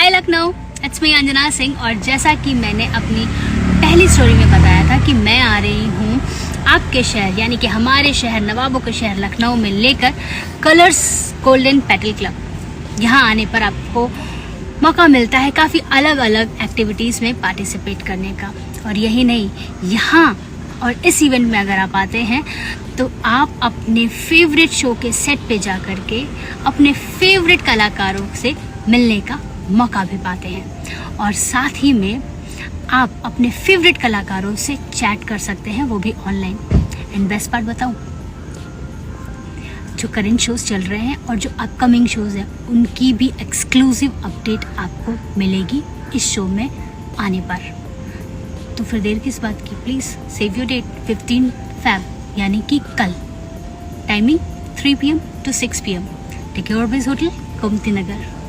Hi Lucknow, it's me Anjana Singh. और जैसा कि मैंने अपनी पहली स्टोरी में बताया था कि मैं आ रही हूँ आपके शहर यानी कि हमारे शहर नवाबों के शहर लखनऊ में लेकर कलर्स गोल्डन पेटल क्लब। यहाँ आने पर आपको मौका मिलता है काफ़ी अलग अलग एक्टिविटीज़ में पार्टिसिपेट करने का। और यही नहीं, यहाँ और इस इवेंट में अगर आप आते हैं तो आप अपने फेवरेट शो के सेट पे जा कर के अपने फेवरेट कलाकारों से मिलने का मौका भी पाते हैं। और साथ ही में आप अपने फेवरेट कलाकारों से चैट कर सकते हैं, वो भी ऑनलाइन। एंड बेस्ट पार्ट बताऊं, जो करंट शोज़ चल रहे हैं और जो अपकमिंग शोज़ हैं उनकी भी एक्सक्लूसिव अपडेट आपको मिलेगी इस शो में आने पर। तो फिर देर किस बात की, please save your date 15 Feb यानी कि कल। Timing 3 PM to 6 PM। Take your base hotel, Gomti Nagar.